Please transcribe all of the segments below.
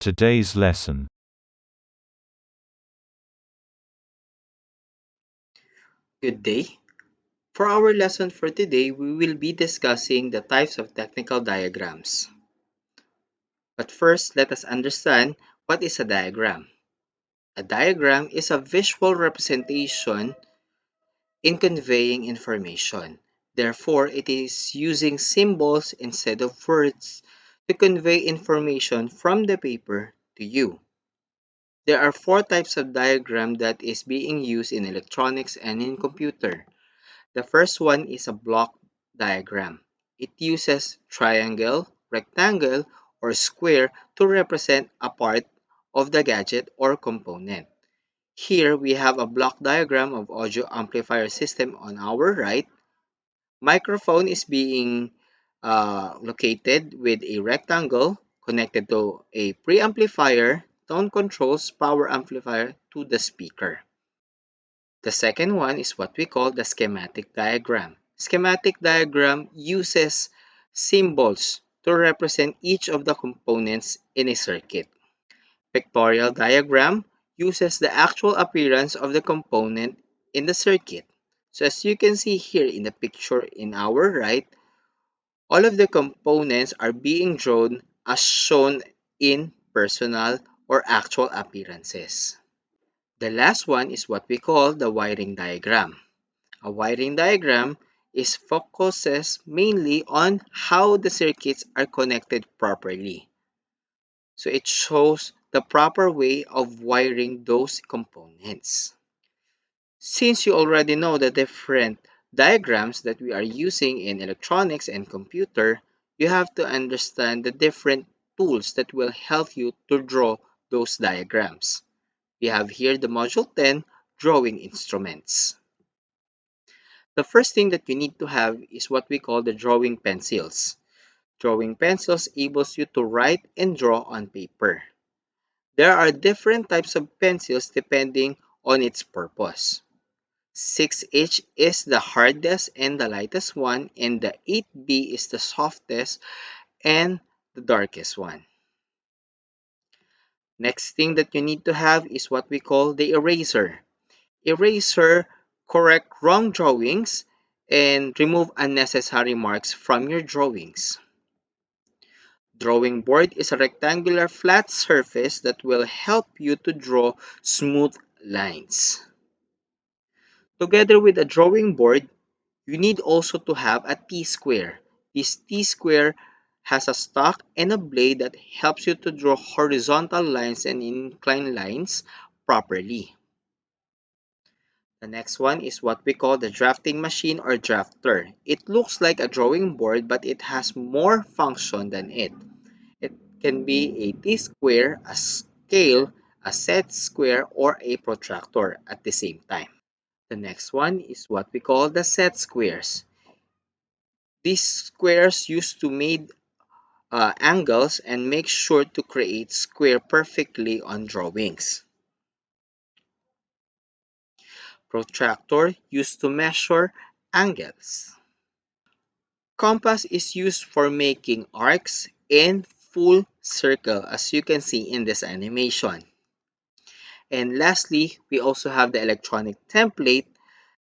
Today's lesson. Good day. For our lesson for today, we will be discussing the types of technical diagrams. But first, let us understand what is a diagram. A diagram is a visual representation in conveying information. Therefore, it is using symbols instead of words to convey information from the paper to you. There are four types of diagram that is being used in electronics and in computer. The first one is a block diagram. It uses triangle, rectangle, or square to represent a part of the gadget or component. Here we have a block diagram of audio amplifier system on our right. Microphone is being located with a rectangle connected to a preamplifier, tone controls, power amplifier to the speaker. The second one is what we call the schematic diagram. Schematic diagram uses symbols to represent each of the components in a circuit. Pictorial diagram uses the actual appearance of the component in the circuit. So as you can see here in the picture in our right, all of the components are being drawn as shown in personal or actual appearances. The last one is what we call the wiring diagram. A wiring diagram is focuses mainly on how the circuits are connected properly. So it shows the proper way of wiring those components. Since you already know the different diagrams that we are using in electronics and computer, you have to understand the different tools that will help you to draw those diagrams. We have here the module 10, drawing instruments. The first thing that you need to have is what we call the drawing pencils. Drawing pencils enables you to write and draw on paper. There are different types of pencils depending on its purpose. 6H is the hardest and the lightest one, and the 8B is the softest and the darkest one. Next thing that you need to have is what we call the eraser. Eraser correct wrong drawings and remove unnecessary marks from your drawings. Drawing board is a rectangular flat surface that will help you to draw smooth lines. Together with a drawing board, you need also to have a T-square. This T-square has a stock and a blade that helps you to draw horizontal lines and inclined lines properly. The next one is what we call the drafting machine or drafter. It looks like a drawing board but it has more function than it. It can be a T-square, a scale, a set square, or a protractor at the same time. The next one is what we call the set squares. These squares used to make angles and make sure to create square perfectly on drawings. Protractor used to measure angles. Compass is used for making arcs in full circle as you can see in this animation. And lastly, we also have the electronic template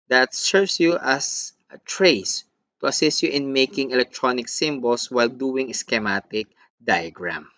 that serves you as a trace to assist you in making electronic symbols while doing schematic diagram.